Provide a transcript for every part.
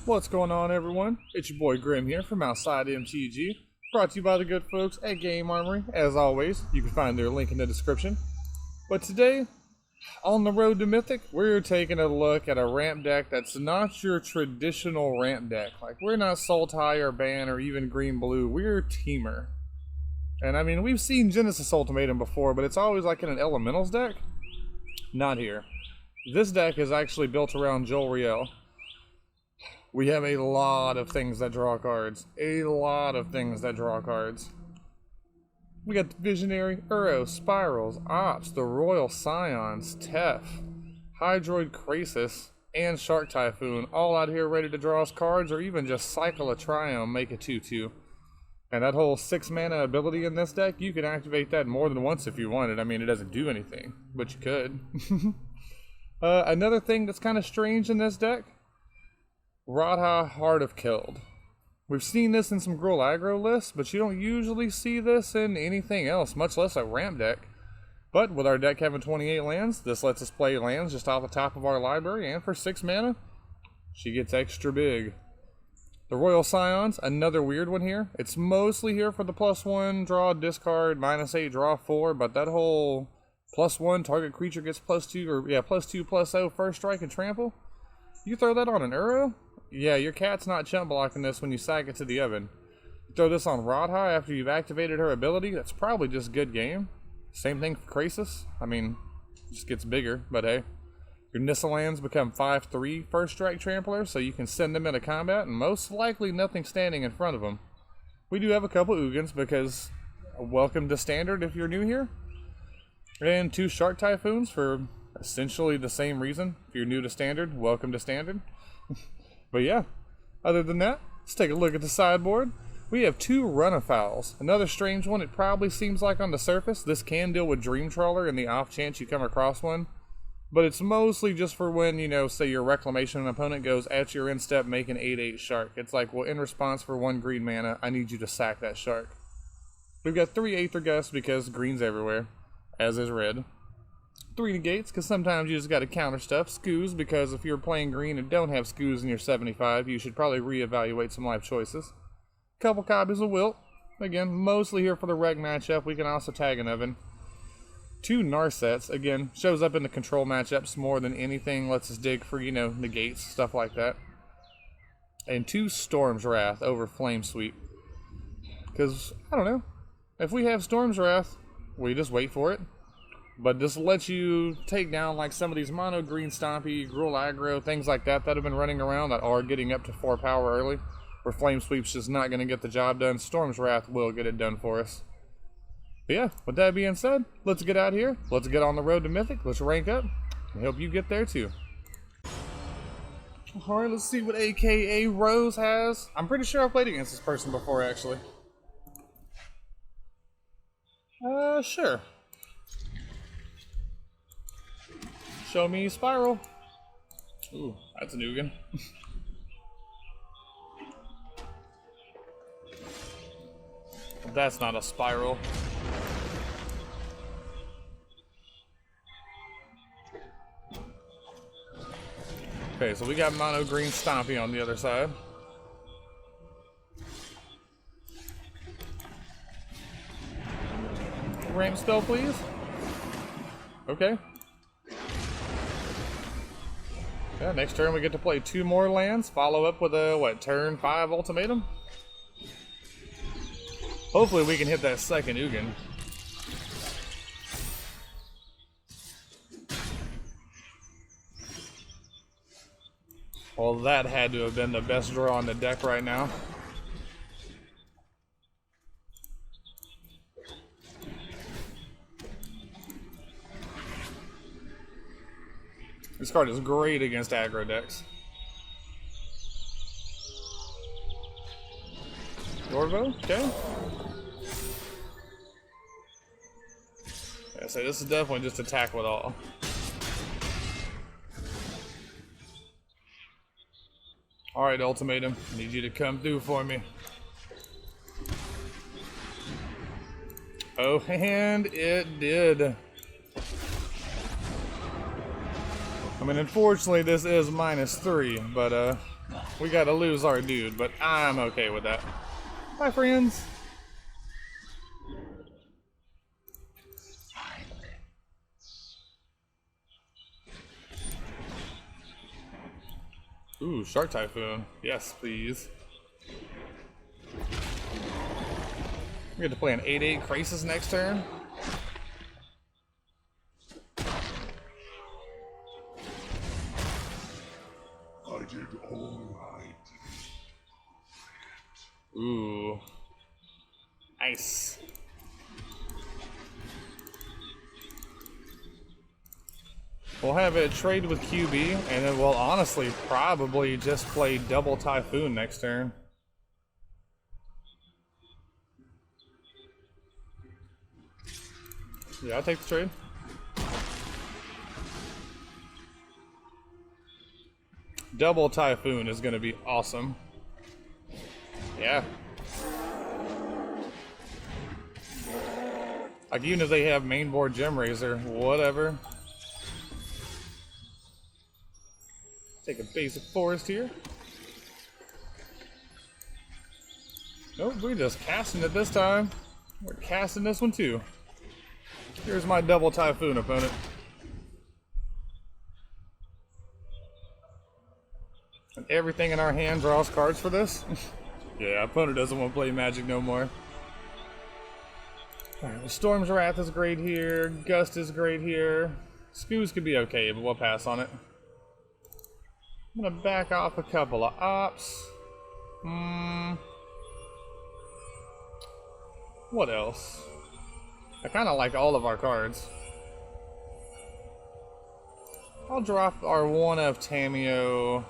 What's going on, everyone? It's your boy Grim here from Outside MTG, brought to you by the good folks at Game Armory. As always, you can find their link in the description. But today, on the road to Mythic, we're taking a look at a ramp deck that's not your traditional ramp deck. Like, we're not Sultai or Ban or even Green-Blue, we're Temur. And I mean, we've seen Genesis Ultimatum before, but it's always like in an Elementals deck. Not here. This deck is actually built around Jolrael. We have a lot of things that draw cards. A lot of things that draw cards. We got the Visionary, Uro, Spirals, Ops, the Royal Scions, Tef, Hydroid Krasis, and Shark Typhoon, all out here ready to draw us cards, or even just cycle a Triome, make a 2/2. And that whole 6 mana ability in this deck, you can activate that more than once if you wanted. I mean, it doesn't do anything, but you could. Another thing that's kind of strange in this deck, Radha, Heart of Keld. We've seen this in some Gruul aggro lists, but you don't usually see this in anything else, much less a ramp deck. But with our deck having 28 lands, this lets us play lands just off the top of our library, and for 6 mana, she gets extra big. The Royal Scions, another weird one here. It's mostly here for the +1, draw, discard, -8, draw 4, but that whole +1, target creature gets +2, or yeah, +2/+0, first strike and trample. You throw that on an Uro? Yeah, your cat's not chump blocking this when you sack it to the oven. You throw this on Radha after you've activated her ability, that's probably just good game. Same thing for Krasis. I mean, it just gets bigger, but hey. Your Nissa lands become 5/3 first strike tramplers, so you can send them into combat, and most likely nothing standing in front of them. We do have a couple Ugins, because welcome to Standard if you're new here. And 2 Shark Typhoons for essentially the same reason. If you're new to Standard, welcome to Standard. But yeah, other than that, let's take a look at the sideboard. We have 2 Run Afouls. Another strange one, it probably seems like on the surface, this can deal with Dream Trawler in the off chance you come across one. But it's mostly just for when, you know, say your Reclamation opponent goes at your end step, make an 8/8 Shark. It's like, well, in response for 1 green mana, I need you to sack that Shark. We've got 3 Aether Gust because green's everywhere, as is red. 3 Negates, because sometimes you just got to counter stuff. Scoos, because if you're playing green and don't have Scoos in your 75, you should probably reevaluate some life choices. Couple copies of Wilt. Again, mostly here for the reg matchup. We can also tag an Oven. 2 Narsets. Again, shows up in the control matchups more than anything. Lets us dig for, you know, negates, stuff like that. And 2 Storm's Wrath over Flame Sweep. Because, I don't know. If we have Storm's Wrath, we just wait for it. But this lets you take down like some of these mono green stompy, Gruul aggro, things like that that have been running around that are getting up to 4 power early. Where Flame Sweep's just not going to get the job done. Storm's Wrath will get it done for us. But yeah, with that being said, let's get out here. Let's get on the road to Mythic. Let's rank up. I hope you get there too. Alright, let's see what AKA Rose has. I'm pretty sure I've played against this person before, actually. Sure. Show me Spiral. Ooh, that's an Ugin. That's not a Spiral. Okay, so we got mono green Stompy on the other side. Ramp spell, please. Okay. Yeah, next turn we get to play 2 more lands, follow up with a, what, turn 5 ultimatum? Hopefully we can hit that second Ugin. Well, that had to have been the best draw on the deck right now. This card is great against aggro decks. Dorvo, okay. Yeah, so this is definitely just attack with all. Alright, Ultimatum, I need you to come through for me. Oh, and it did. I mean, unfortunately, this is -3, but We gotta lose our dude, but I'm okay with that. Bye, friends. Ooh, Shark Typhoon. Yes, please. We get to play an 8/8 Krasis next turn. I did all I did. Ooh. Nice. We'll have a trade with QB, and then we'll honestly probably just play double Typhoon next turn. Yeah, I'll take the trade. Double Typhoon is going to be awesome. Yeah. Like, even if they have mainboard Gem Razor, whatever. Take a basic forest here. Nope, we're just casting it this time. We're casting this one too. Here's my double Typhoon opponent. And everything in our hand draws cards for this. Yeah, opponent doesn't want to play Magic no more. Alright, well, Storm's Wrath is great here. Gust is great here. Scoos could be okay, but we'll pass on it. I'm gonna back off a couple of ops. What else? I kind of like all of our cards. I'll drop our one of Tamiyo.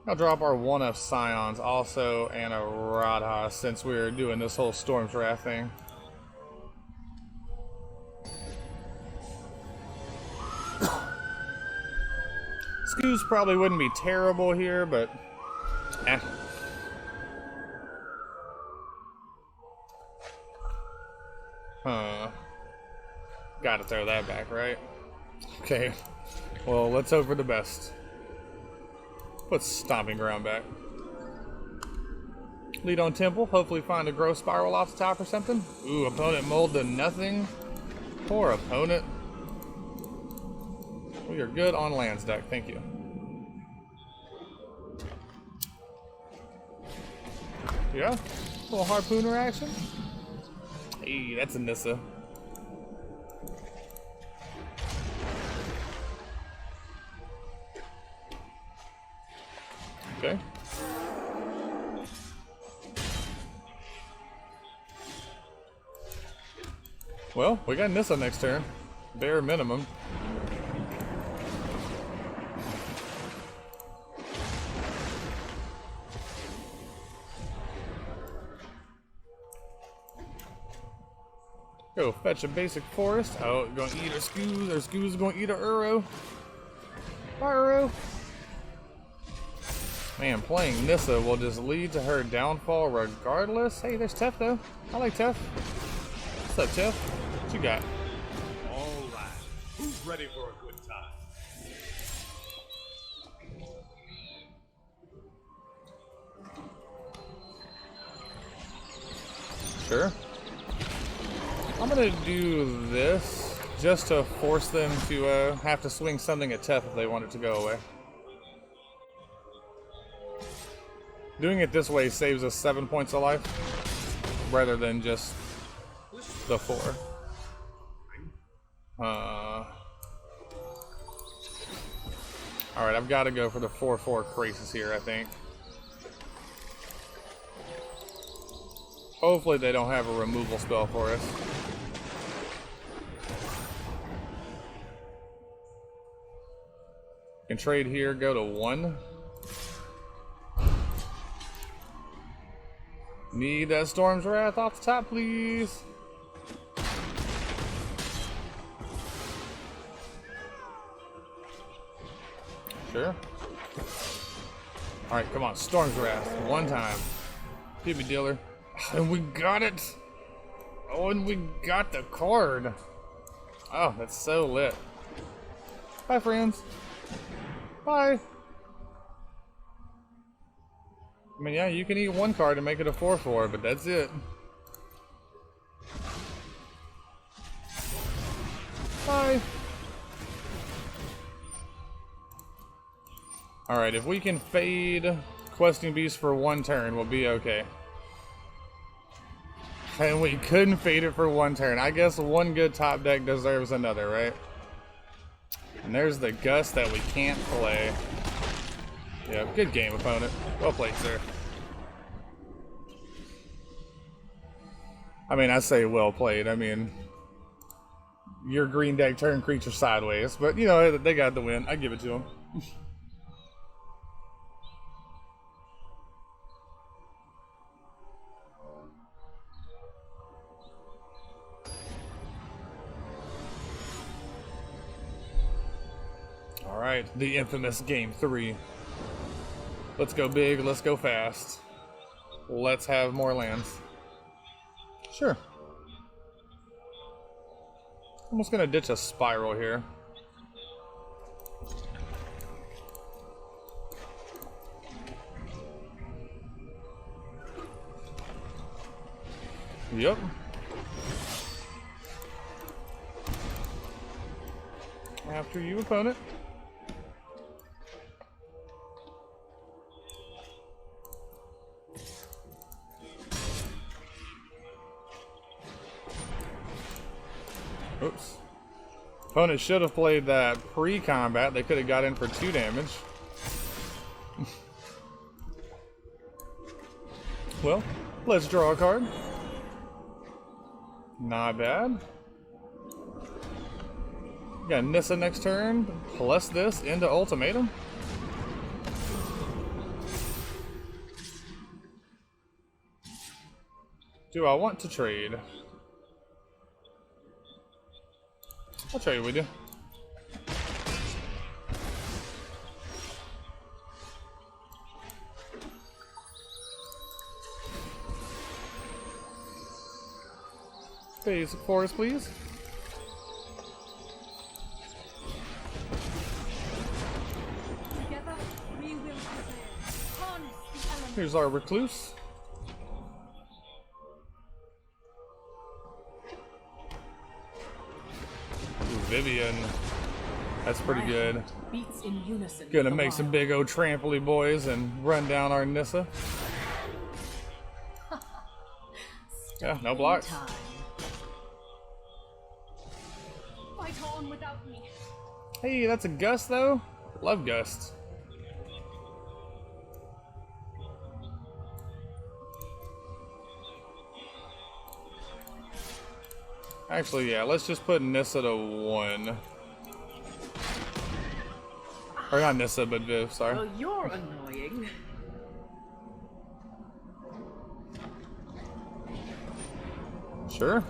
I'll drop our one of Scions also, and a Radha, since we're doing this whole Storm's Wrath thing. Scoos probably wouldn't be terrible here, but eh. Gotta throw that back, right? Okay. Well, let's hope for the best. Put Stomping Ground back. Lead on Temple. Hopefully find a growth spiral off the top or something. Ooh, opponent mold to nothing. Poor opponent. We are good on lands deck. Thank you. Yeah? A little harpooner action. Hey, that's a Nissa. Okay. Well, we got Nissa next turn. Bare minimum. Go fetch a basic forest. Oh, gonna eat a Scoos, or Scoos is gonna eat a Uro. Bye, Uro. Man, playing Nissa will just lead to her downfall regardless. Hey, there's Tef though. I like Tef. What's up, Tef? What you got? Alright, who's ready for a good time? Sure. I'm gonna do this just to force them to have to swing something at Tef if they want it to go away. Doing it this way saves us 7 points of life rather than just the 4. Alright, I've got to go for the 4/4 Krasis here, I think. Hopefully they don't have a removal spell for us. Can trade here, go to 1. Need that Storm's Wrath off the top, please. Sure. Alright, come on, Storm's Wrath. One time. Hit me, dealer. And we got it! Oh, and we got the card! Oh, that's so lit. Bye, friends. Bye. I mean, yeah, you can eat one card and make it a 4/4, but that's it. Bye. Alright, if we can fade Questing Beast for one turn, we'll be okay. And we couldn't fade it for one turn. I guess one good top deck deserves another, right? And there's the Gust that we can't play. Yeah, good game, opponent. Well played, sir. I mean, I say well played. I mean, your green deck turned creature sideways. But, you know, they got the win. I give it to them. Alright, the infamous Game 3. Let's go big, let's go fast. Let's have more lands. Sure. I'm just gonna ditch a Spiral here. Yep. After you, opponent. Oops. Opponent should have played that pre-combat. They could have got in for 2 damage. Well, let's draw a card. Not bad. Got Nissa next turn, plus this into Ultimatum. Do I want to trade? I'll trade with you. Basic forest, please. Together we will prevail. Harness the elements. Here's our Recluse. Vivian. That's pretty good. Beats in unison. Gonna make some big old trampoly boys and run down our Nissa. Yeah, no blocks. Fight on without me. Hey, that's a Gust though. Love Gust. Actually, yeah, let's just put Nissa to 1. Or not Nissa, but Viv, sorry. Well, you're annoying. Sure.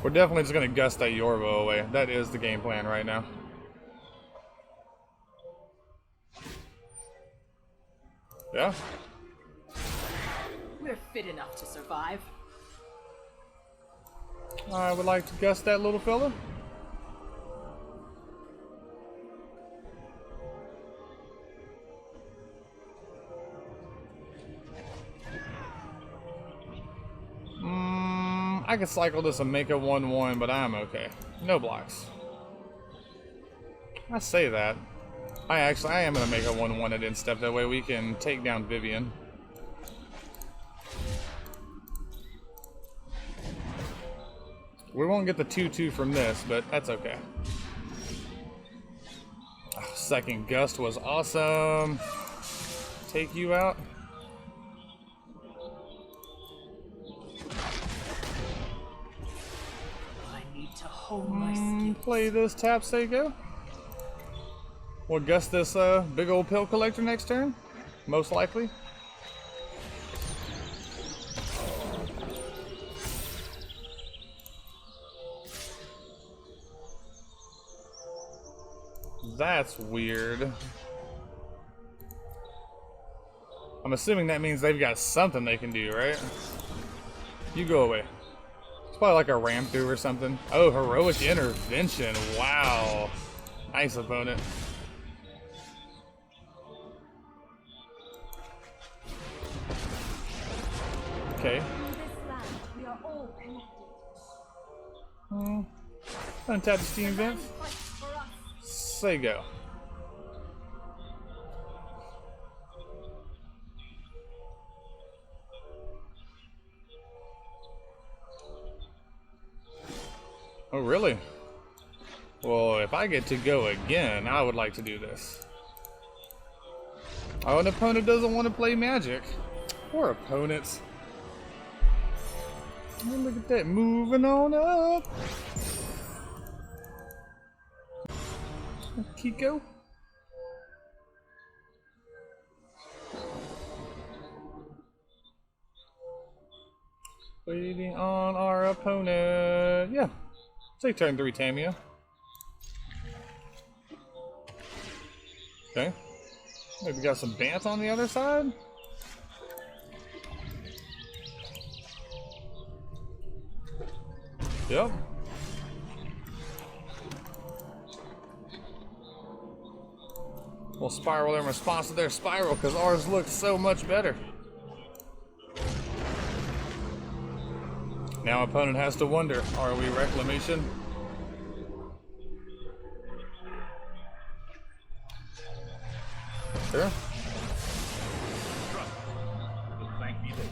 We're definitely just gonna Gust that Yorvo away. That is the game plan right now. Yeah? We're fit enough to survive. I would like to Gust that little fella. I could cycle this and make it 1/1, but I'm okay. No blocks. I say that. I am gonna make a 1/1 at end step. That way we can take down Vivian. We won't get the 2/2 from this, but that's okay. Oh, second Gust was awesome. Take you out. I need to hone my skills. Play this tap Seiko. We'll Gust this big old pill collector next turn, most likely. That's weird. I'm assuming that means they've got something they can do, right? You go away. It's probably like a ram through or something. Oh, heroic intervention. Wow. Nice opponent. Okay. Through this land, we are all connected. Untap the steam vent. Fight for us. Say go. Oh, really? Well, if I get to go again, I would like to do this. Oh, an opponent doesn't want to play Magic. Poor opponents. Oh, look at that, moving on up. Kiko. Waiting on our opponent. Yeah. Take turn 3, Tamiyo. Okay. Maybe got some Bant on the other side? Yep. We'll spiral in response to their spiral because ours looks so much better. Now opponent has to wonder, are we Reclamation? Sure. You'll thank me later.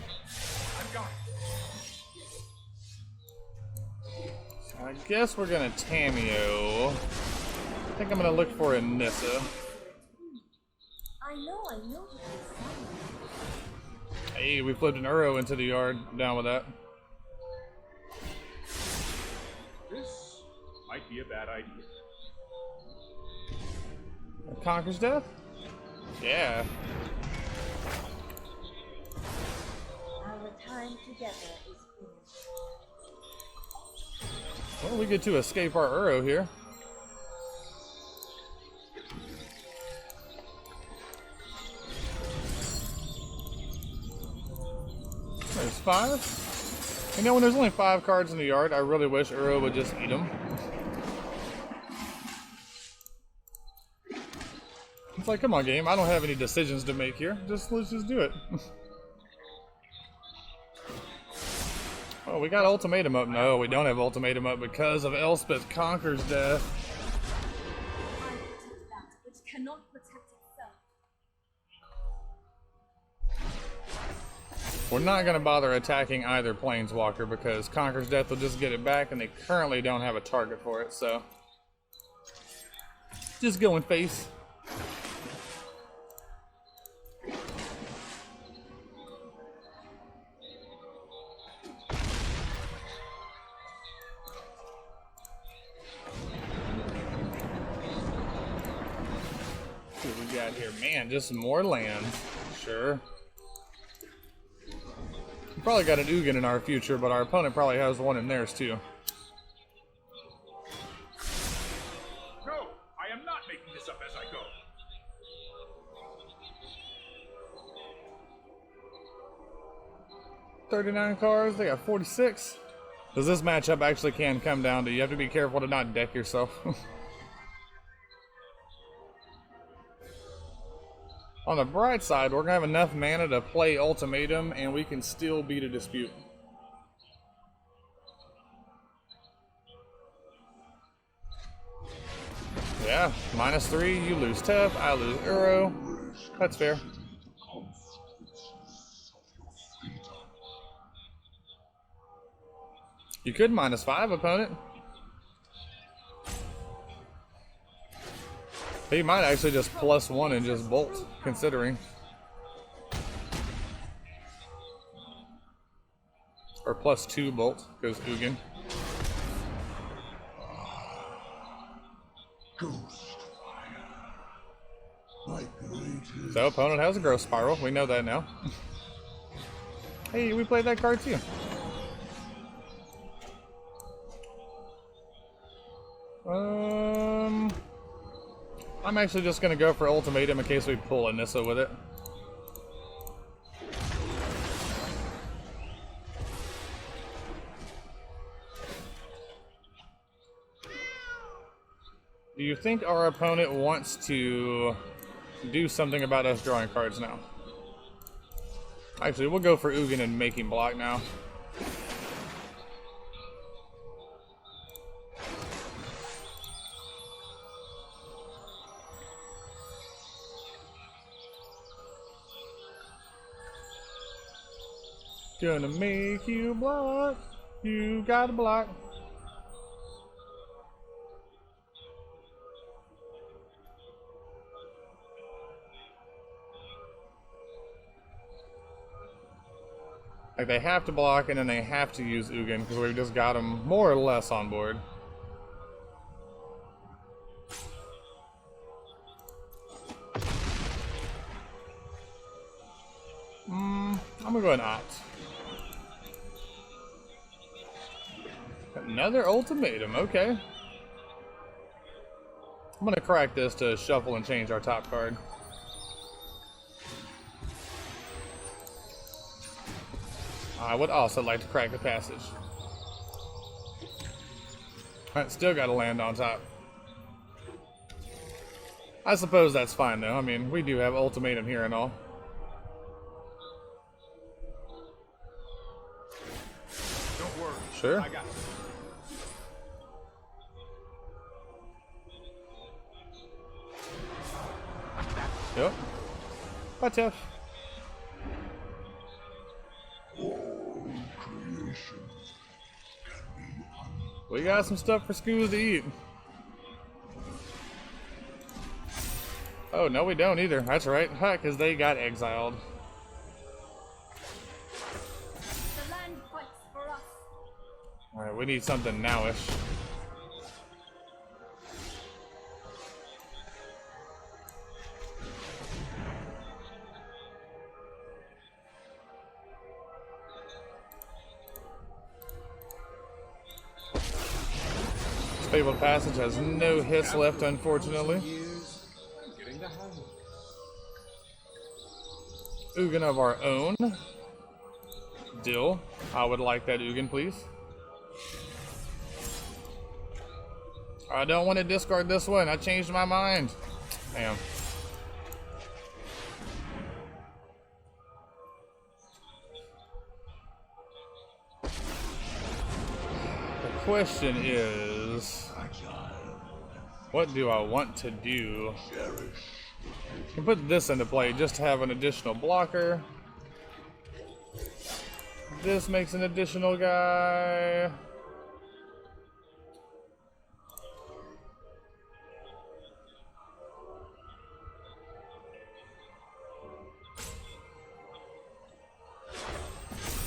I've got it. I guess we're gonna Tamiyo. I think I'm gonna look for a Nissa. I know. Hey, we flipped an Uro into the yard. I'm down with that. This might be a bad idea. Conquer's Death? Yeah. Our time together is finished. Well, we get to escape our Uro here. There's 5. You know, when there's only 5 cards in the yard, I really wish Uro would just eat them. It's like, come on, game. I don't have any decisions to make here. Let's just do it. Oh, we got Ultimatum up. No, we don't have Ultimatum up because of Elspeth Conquer's Death. I protect that which cannot protect itself. We're not going to bother attacking either Planeswalker because Conquer's Death will just get it back, and they currently don't have a target for it, so... Just going face. What we got here? Man, just more lands. Sure. We probably got an Ugin in our future, but our opponent probably has one in theirs too. No, I am not making this up as I go. $39 cards, they got 46. Does this matchup actually can come down to you have to be careful to not deck yourself. On the bright side, we're gonna have enough mana to play Ultimatum and we can still beat a dispute. Yeah, -3, you lose Tef, I lose Uro. That's fair. You could -5, opponent. He might actually just +1 and just bolt, considering. Or +2 bolt, goes Ugin. So opponent has a growth spiral, we know that now. Hey, we played that card too. I'm actually just gonna go for Ultimatum in case we pull a Nissa with it. Do you think our opponent wants to do something about us drawing cards now? Actually, we'll go for Ugin and making block now. Gonna make you block. You gotta block. Like, they have to block and then they have to use Ugin because we've just got them more or less on board. I'm gonna go and opt. Another ultimatum, okay. I'm gonna crack this to shuffle and change our top card. I would also like to crack the passage. Alright, still gotta land on top. I suppose that's fine though. I mean, we do have ultimatum here and all. Don't worry. Sure. I got it. Yep. Bye, Tiff. We got some stuff for Scoos to eat. Oh, no we don't either. That's right. Because they got exiled. The land fights for us. Alright, we need something nowish. Fabled Passage has no hits left, unfortunately. Ugin of our own. Dill. I would like that Ugin, please. I don't want to discard this one. I changed my mind. Damn. The question is, what do I want to do? I can put this into play just to have an additional blocker. This makes an additional guy.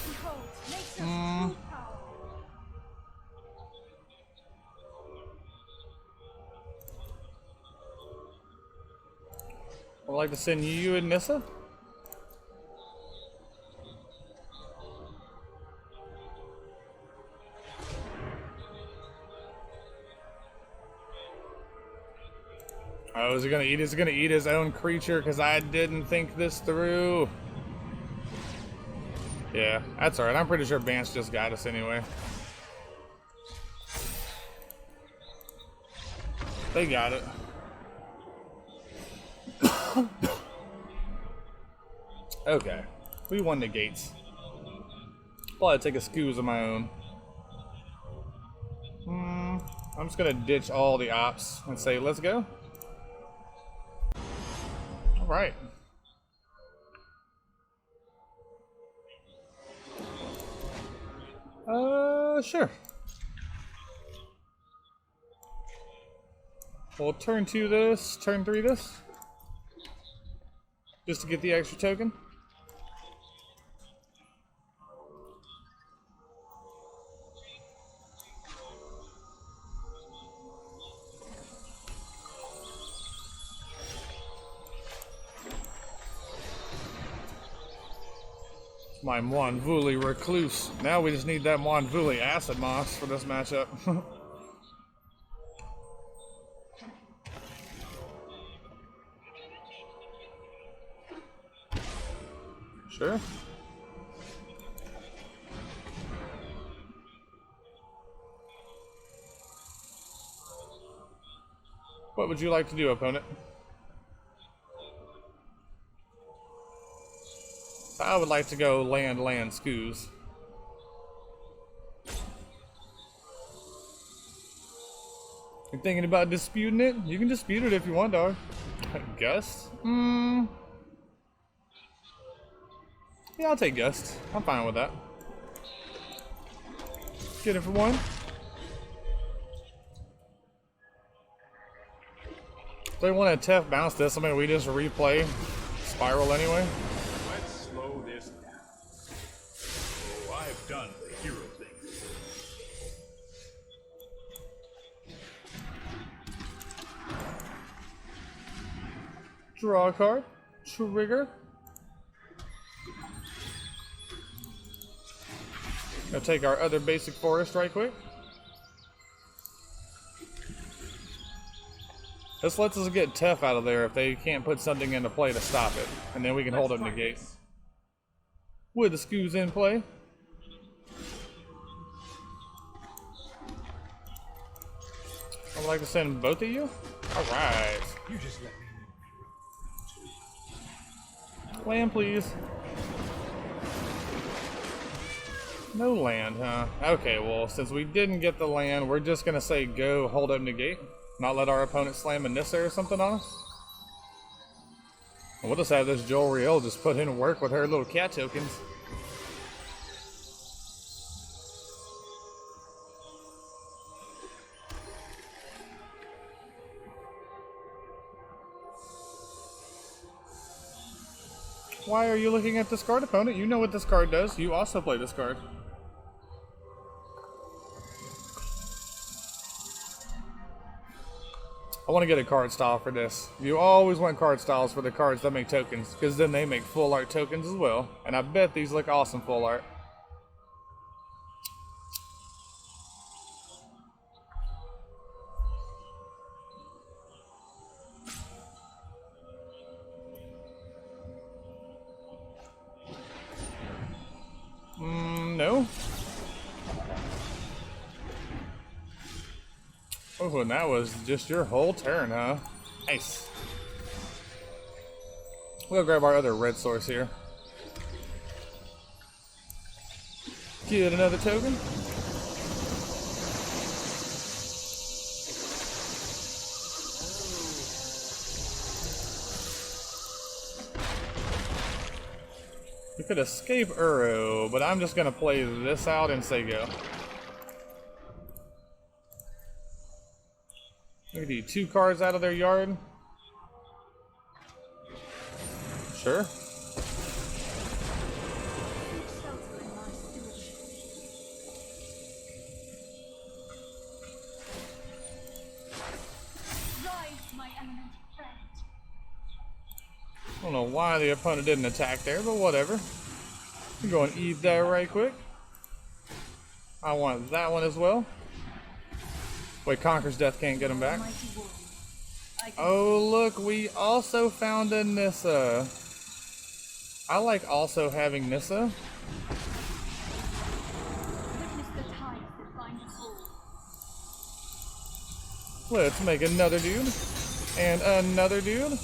Behold, nature's true power. I'd like to send you and Nissa. Oh, is he gonna eat? Is he gonna eat his own creature? Because I didn't think this through. Yeah, that's alright. I'm pretty sure Bance just got us anyway. They got it. Okay, we won Negates. Probably take a Scoos of my own. I'm just gonna ditch all the ops and say, let's go. Alright. Sure. We'll turn 2 this, turn 3 this. Just to get the extra token. My Mwonvuli Recluse. Now we just need that Mwonvuli Acid Moss for this matchup. Sure. What would you like to do, opponent? I would like to go land scoos. You're thinking about disputing it? You can dispute it if you want, dog. Gust? Yeah, I'll take Gust. I'm fine with that. Get it for one. If they want to Tef bounce this, I mean, we just replay Spiral anyway. Let's slow this down. Oh, I've done the hero thing. Draw a card. Trigger. Gonna take our other basic forest right quick. This lets us get Tef out of there if they can't put something into play to stop it. And then we can hold up Negate. With the scoos in play. I would like to send both of you. Alright. You just let me Land, please. No land, huh? Okay, well, since we didn't get the land, we're just gonna say go hold up Negate. Not let our opponent slam a Nissa or something on us. And we'll just have this Jolrael just put in work with her little cat tokens. Why are you looking at this card, opponent? You know what this card does. You also play this card. I want to get a card style for this. You always want card styles for the cards that make tokens, because then they make full art tokens as well. And I bet these look awesome full art. No. Oh, and that was just your whole turn, huh? Nice. We'll grab our other red source here. Get another token. We could escape Uro, but I'm just gonna play this out and say go. We can do 2 cards out of their yard. Sure. I don't know why the opponent didn't attack there, but whatever. I'm going to eat that right quick. I want that one as well. Wait, Conquer's Death can't get him back. Oh, look, we also found a Nissa. I like also having Nissa. Let's make another dude. And another dude.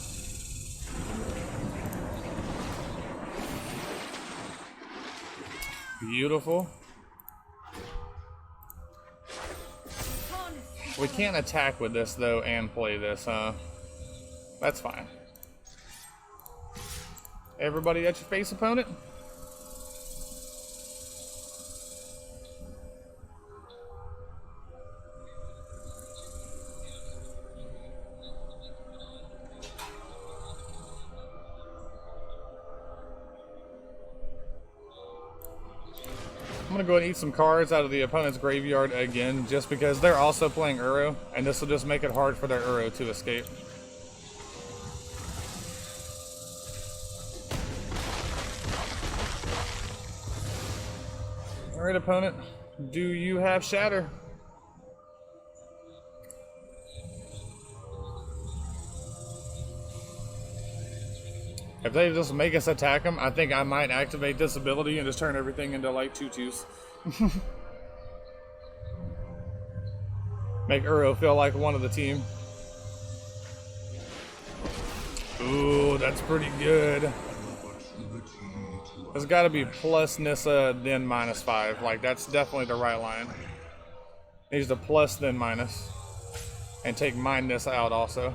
Beautiful. We can't attack with this though and play this, huh? That's fine. Everybody at your face, opponent? I'm gonna go ahead and eat some cards out of the opponent's graveyard again, just because they're also playing Uro, and this will just make it hard for their Uro to escape. Alright, opponent, do you have Shatter? If they just make us attack them, I think I might activate this ability and just turn everything into like 2/2s. Make Uro feel like one of the team. Ooh, that's pretty good. It's got to be plus Nissa, then -5. Like, that's definitely the right line. Needs to plus, then minus. And take my Nissa out also.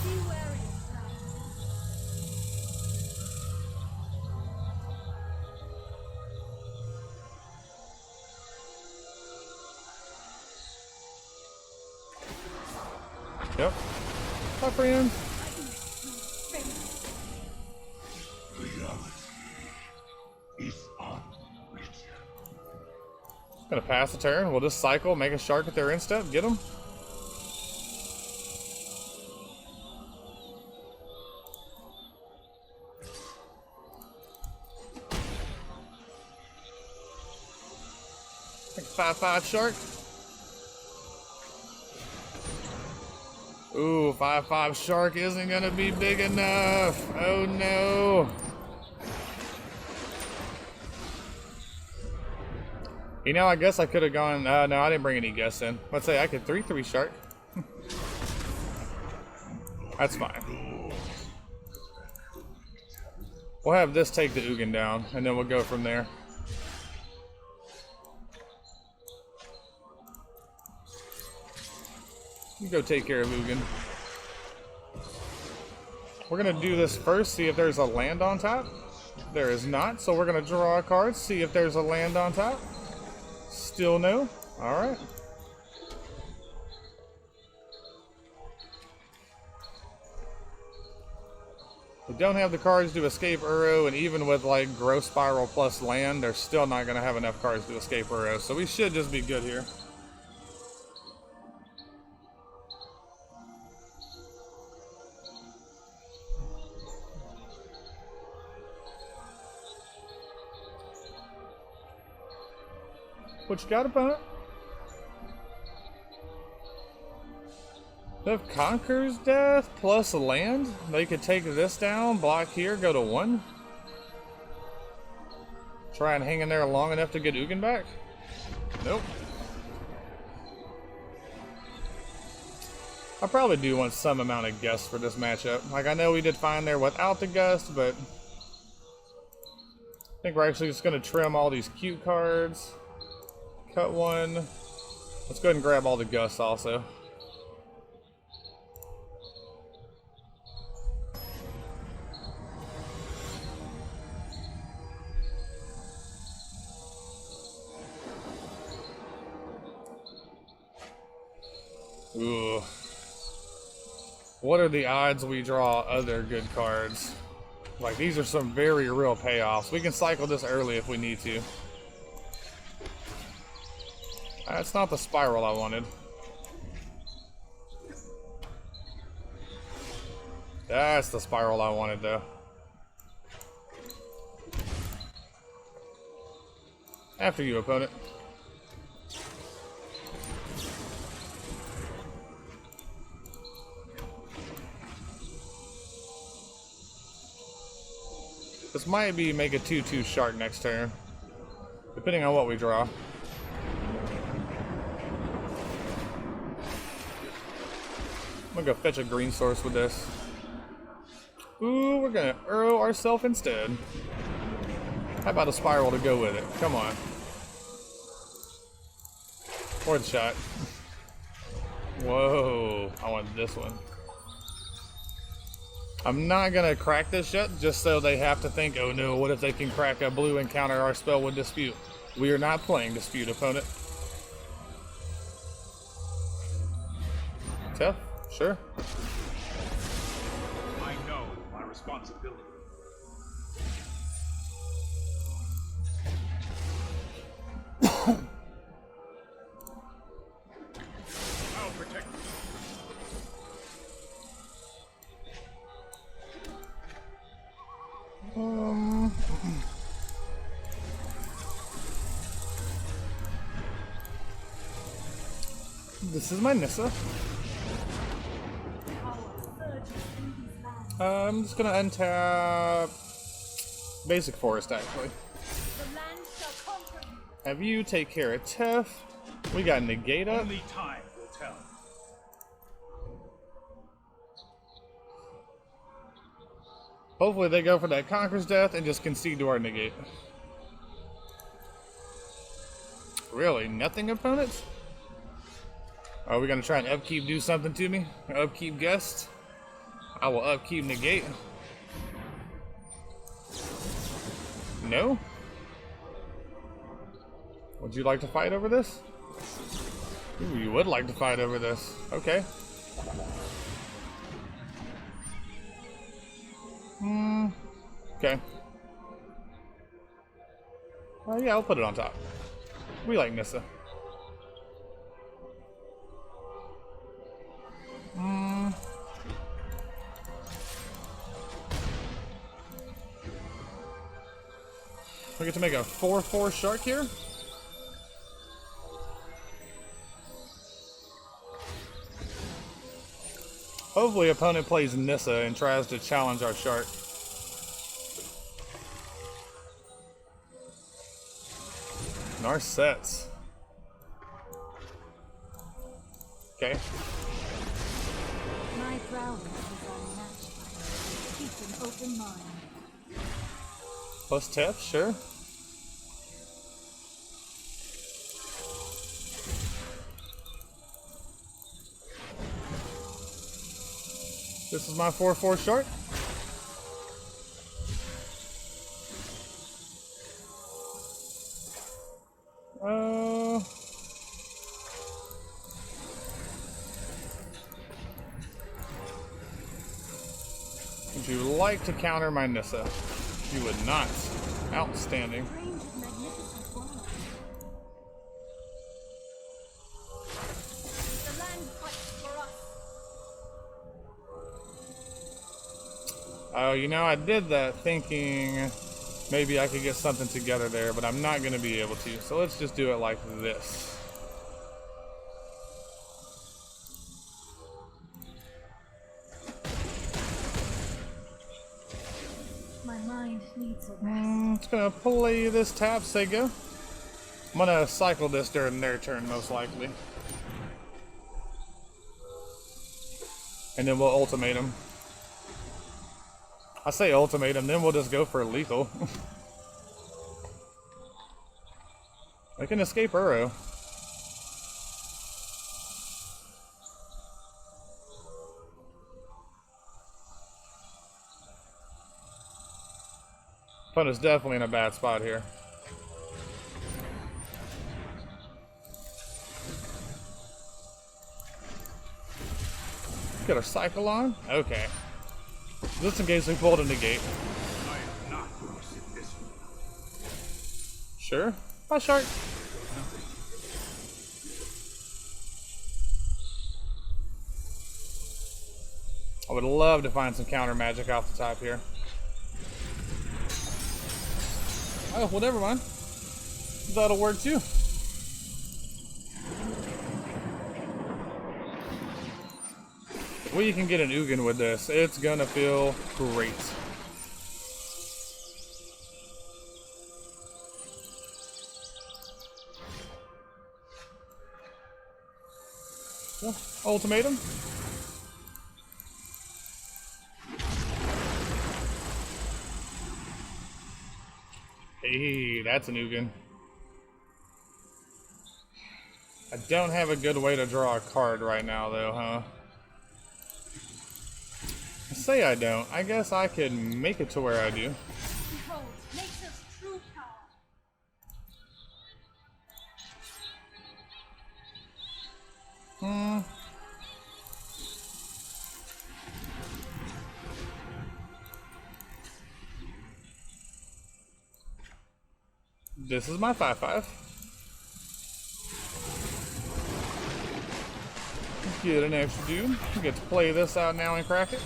Be wary of that. Yep. Bye, friend. Gonna pass the turn. We'll just cycle, make a shark at their end step, get them. Like 5/5 shark. Ooh, 5/5 shark isn't gonna be big enough. Oh no. You know, I guess I could have gone. No, I didn't bring any guests in. Let's say I could 3/3 shark. That's fine. We'll have this take the Ugin down, and then we'll go from there. You go take care of Ugin. We're gonna do this first, see if there's a land on top. There is not, so we're gonna draw a card, see if there's a land on top. Still no? Alright. We don't have the cards to escape Uro, and even with like Growth Spiral plus land, they're still not going to have enough cards to escape Uro, so we should just be good here. What you got, opponent? They have Conqueror's Death plus land. They could take this down, block here, go to 1. Try and hang in there long enough to get Ugin back. Nope. I probably do want some amount of gusts for this matchup. Like, I know we did fine there without the gust, but I think we're actually just going to trim all these cute cards. Cut 1. Let's go ahead and grab all the gusts also. Ooh. What are the odds we draw other good cards? Like, these are some very real payoffs. We can cycle this early if we need to. That's not the spiral I wanted. That's the spiral I wanted, though. After you, opponent. This might be make a 2/2 shark next turn, depending on what we draw. I'm gonna go fetch a green source with this. Ooh, we're gonna Uro ourselves instead. How about a spiral to go with it? Come on. Fourth shot. Whoa, I want this one. I'm not gonna crack this yet, just so they have to think, oh no, what if they can crack a blue and counter our spell with Dispute? We are not playing Dispute, opponent. Tough, sure. I know my responsibility. I'll protect you. This is my Nissa. I'm just gonna untap Basic Forest, actually. The land shall conquer you. Have you take care of Tef. We got Negate up. Only time will tell. Hopefully they go for that Conqueror's Death and just concede to our Negate. Really? Nothing, opponents? Are we going to try and upkeep do something to me? Upkeep Gust? I will upkeep Negate. No? Would you like to fight over this? Ooh, you would like to fight over this. Okay. Okay. Yeah, I'll put it on top. We like Nissa. We get to make a 4/4 shark here. Hopefully opponent plays Nissa and tries to challenge our shark. Narsets. Okay. My prowess is unmatched. Keep an open mind. Plus Tef, sure. This is my 4/4 shark. Would you like to counter my Nissa? You would not. Outstanding. Range of magnificent walls. The land fights for us. Oh, you know, I did that thinking maybe I could get something together there, but I'm not going to be able to. So let's just do it like this. My mind needs a rest. It's going to play this tap, Sega. I'm going to cycle this during their turn, most likely. And then we'll ultimate him. I say ultimatum, then we'll just go for lethal. I can escape Uro. Opponent's definitely in a bad spot here. Get our cycle on? Okay. Just in case we pulled a Negate. I am not going to sit this one. Sure. Bye, Shark. I would love to find some counter magic off the top here. Oh, well, never mind. That'll work too. We can get an Ugin with this. It's gonna feel great. So, ultimatum. Hey, that's an Ugin. I don't have a good way to draw a card right now, though, huh? Say I don't. I guess I could make it to where I do. Behold, nature's true power. This is my 5/5. Get an extra dude. We get to play this out now and crack it.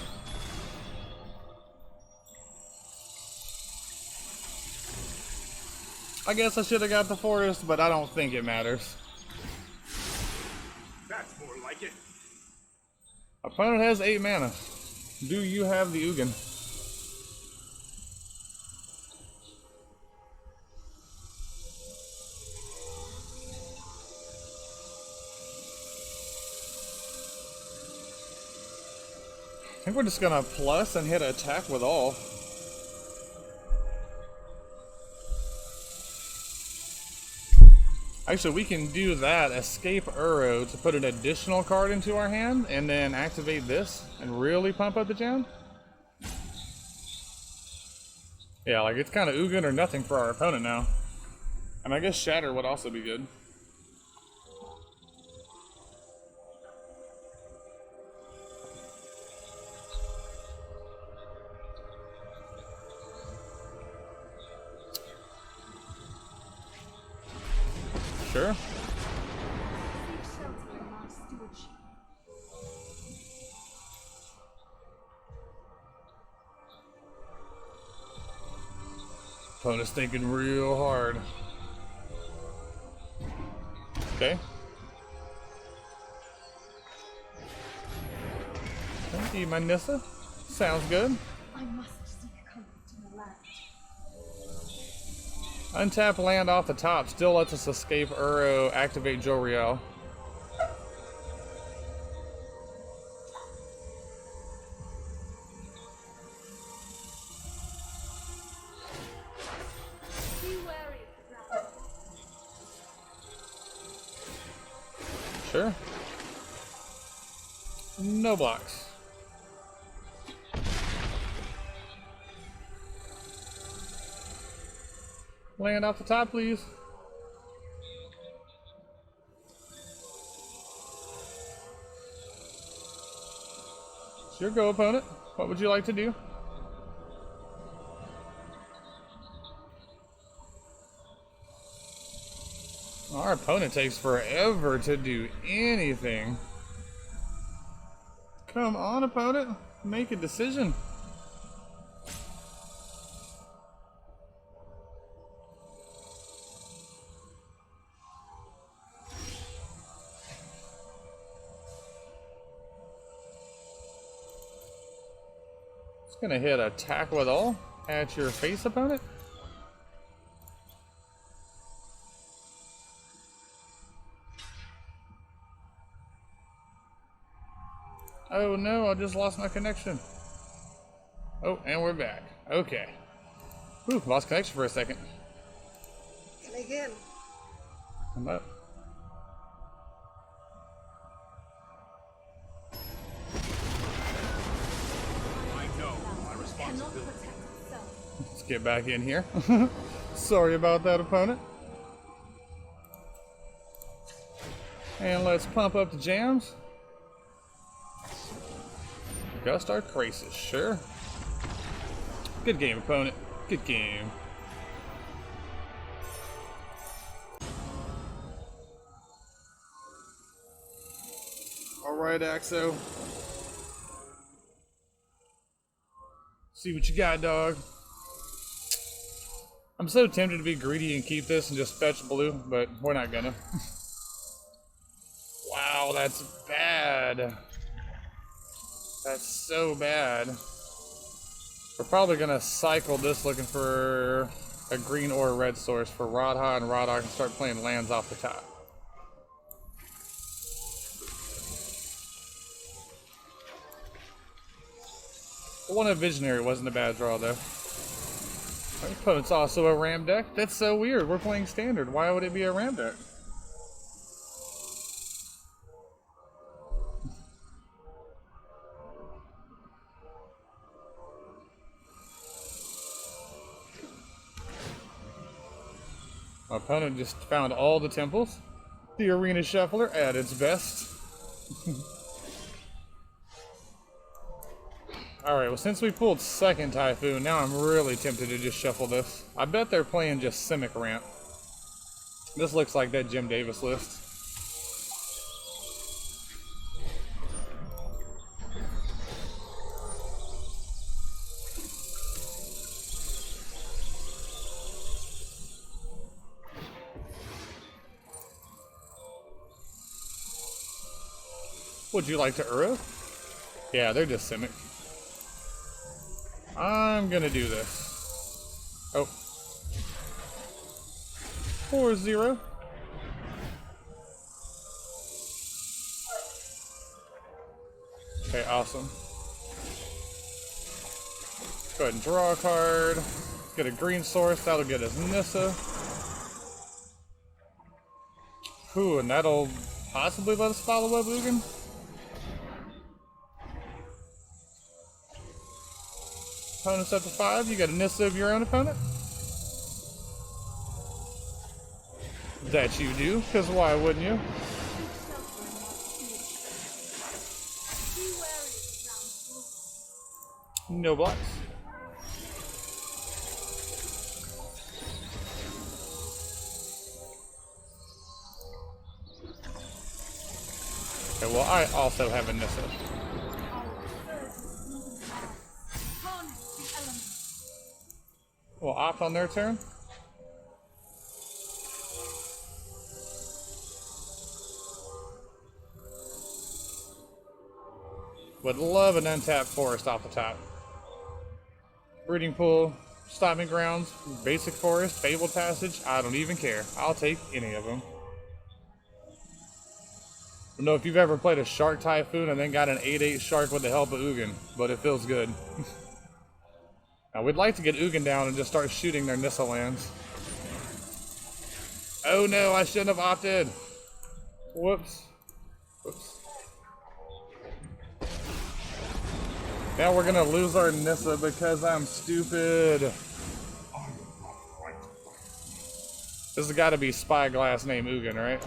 I guess I should have got the forest, but I don't think it matters. That's more like it. Opponent has 8 mana. Do you have the Ugin? I think we're just gonna plus and hit attack with all. Actually, we can do that. Escape Uro to put an additional card into our hand, and then activate this and really pump up the jam. Yeah, like it's kind of Ugin or nothing for our opponent now. And I guess Shatter would also be good. Sure. Seek shelter in my stewardship. Opponent's thinking real hard. Okay. Thank you, my Nissa. Sounds good. I must seek comfort in the land. Untap land off the top still lets us escape Uro, activate Jolrael. Be wary of the ground. Sure. No blocks. Land off the top, please. It's your go, opponent. What would you like to do? Our opponent takes forever to do anything. Come on, opponent. Make a decision. It's gonna hit attack with all at your face, opponent. Oh no, I just lost my connection. Oh, and we're back. Okay. Whew, lost connection for a second. And again. I'm up. I know my Cannot responsibility. protect itself. Let's get back in here. Sorry about that, opponent. And let's pump up the jams. Hydroid Krasis, sure. Good game, opponent. Good game. Alright, Axo. See what you got, dog. I'm so tempted to be greedy and keep this and just fetch blue, but we're not gonna. Wow, that's bad. That's so bad. We're probably gonna cycle this looking for a green or a red source for Radha, and Radha can start playing lands off the top. The one of Visionary wasn't a bad draw though. Our opponent's also a ram deck. That's so weird. We're playing standard. Why would it be a ram deck? My opponent just found all the temples. The Arena Shuffler at its best. Alright, well since we pulled second Typhoon, now I'm really tempted to just shuffle this. I bet they're playing just Simic Ramp. This looks like that Jim Davis list. Would you like to Uro? Yeah, they're just Simic. I'm gonna do this. Oh. 4-0. Okay, awesome. Go ahead and draw a card. Get a green source, that'll get us Nissa. Ooh, and that'll possibly let us follow up Ugin. Opponent's up to 5. You got a Nissa of your own opponent? That you do, because why wouldn't you? No blocks. Okay, well, I also have a Nissa. We'll opt on their turn. Would love an untapped forest off the top. Breeding Pool, Stomping Grounds, Basic Forest, Fabled Passage, I don't even care. I'll take any of them. I don't know if you've ever played a Shark Typhoon and then got an 8/8 Shark with the help of Ugin, but it feels good. Now we'd like to get Ugin down and just start shooting their Nissa lands. Oh no, I shouldn't have opted. Whoops. Whoops. Now we're gonna lose our Nissa because I'm stupid. This has gotta be Spyglass named Ugin, right?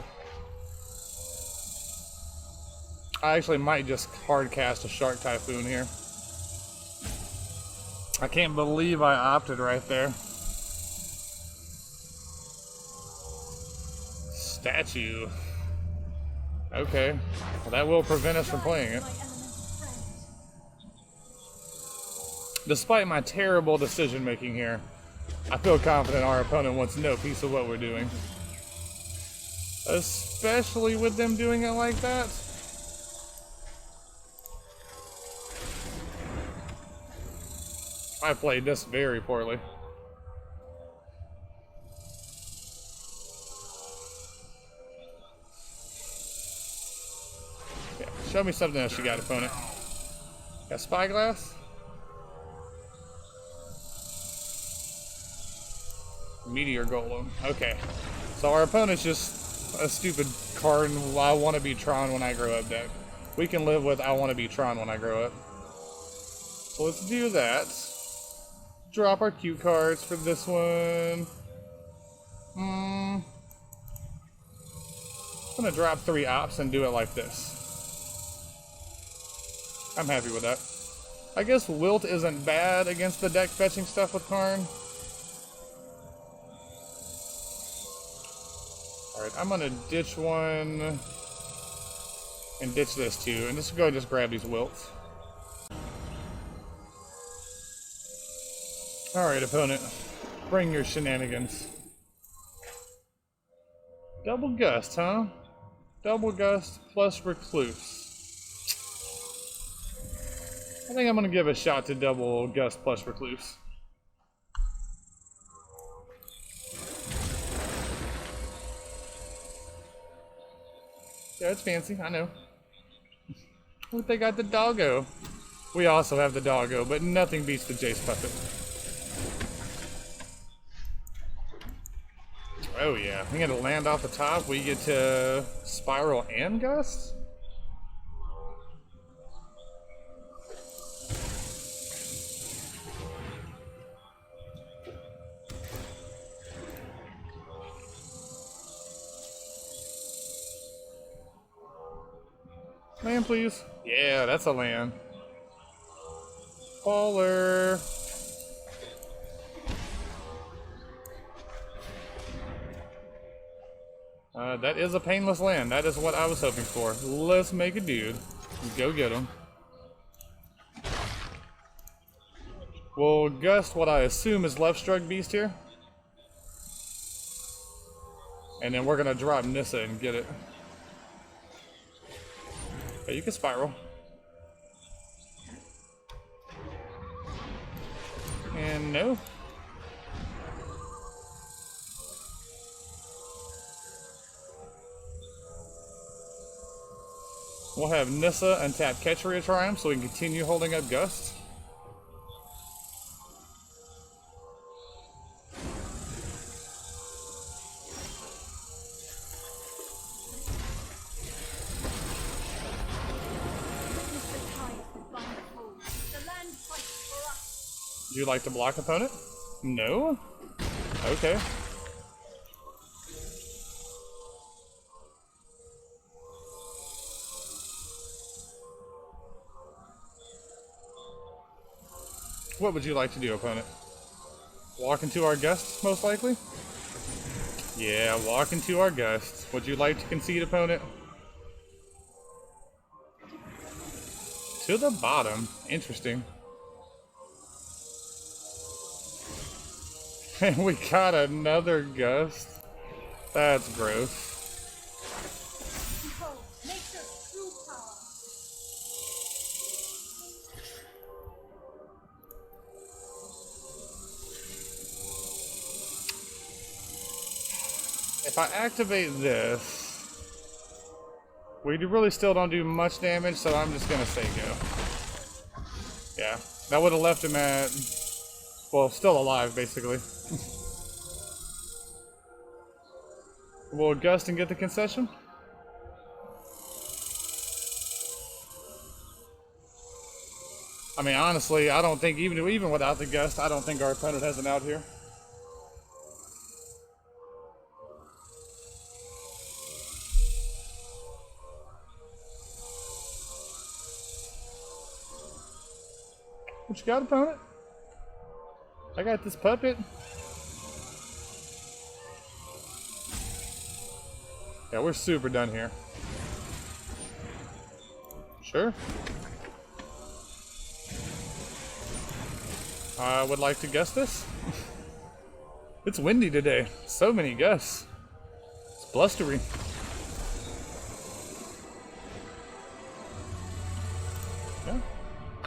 I actually might just hard cast a Shark Typhoon here. I can't believe I opted right there. Statue. Okay. Well, that will prevent us from playing it. Despite my terrible decision making here, I feel confident our opponent wants no piece of what we're doing. Especially with them doing it like that. I played this very poorly. Yeah, show me something else you got, opponent. Got Spyglass? Meteor Golem. Okay. So our opponent's just a stupid card and I want to be Tron when I grow up deck. We can live with I want to be Tron when I grow up. So let's do that. Drop our cue cards for this one. I'm gonna drop 3 ops and do it like this. I'm happy with that. I guess Wilt isn't bad against the deck fetching stuff with Karn. Alright, I'm gonna ditch one and ditch this too, and just go and just grab these Wilts. Alright, opponent, bring your shenanigans. Double Gust, huh? Double Gust plus Recluse. I think I'm gonna give a shot to Double Gust plus Recluse. Yeah, it's fancy, I know. Look, they got the doggo. We also have the doggo, but nothing beats the Jace puppet. Oh yeah, we get to land off the top. We get to Spiral and Gust? Land, please. Yeah, that's a land. Baller. That is a painless land. That is what I was hoping for. Let's make a dude. Go get him. We'll Gust what I assume is Love Struck Beast here. And then we're gonna drop Nissa and get it. Okay, you can Spiral. And no. We'll have Nissa untap Ketria Triome so we can continue holding up Gust. Do you like to block opponent? No? Okay. What would you like to do, opponent? Walk into our Gust, most likely? Yeah, walk into our Gust. Would you like to concede, opponent? To the bottom. Interesting. And we got another Gust. That's gross. Behold, nature's true power. If I activate this, we really still don't do much damage, so I'm just gonna say go. Yeah, that would have left him at, well, still alive, basically. Will Gust and get the concession? I mean, honestly, I don't think, even without the Gust, I don't think our opponent has an out here. What you got, opponent? I got this puppet. Yeah, we're super done here. Sure. I would like to guess this. It's windy today. So many gusts. It's blustery. Yeah.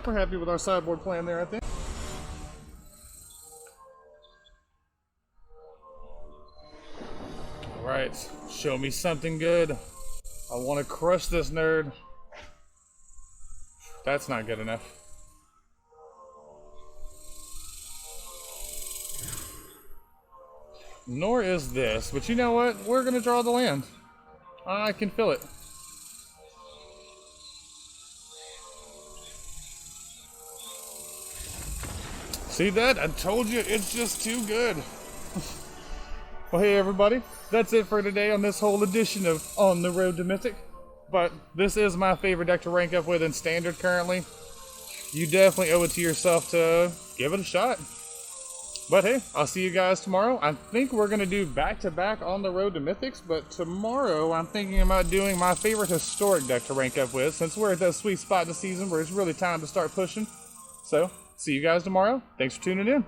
We're happy with our sideboard plan there, I think. Alright, show me something good. I want to crush this nerd. That's not good enough. Nor is this, but you know what? We're going to draw the land. I can feel it. See that? I told you, it's just too good. Well, hey everybody, that's it for today on this whole edition of On the Road to Mythic. But this is my favorite deck to rank up with in Standard currently. You definitely owe it to yourself to give it a shot. But hey, I'll see you guys tomorrow. I think we're going to do back-to-back On the Road to Mythics, but tomorrow I'm thinking about doing my favorite historic deck to rank up with, since we're at that sweet spot in the season where it's really time to start pushing. So, see you guys tomorrow. Thanks for tuning in.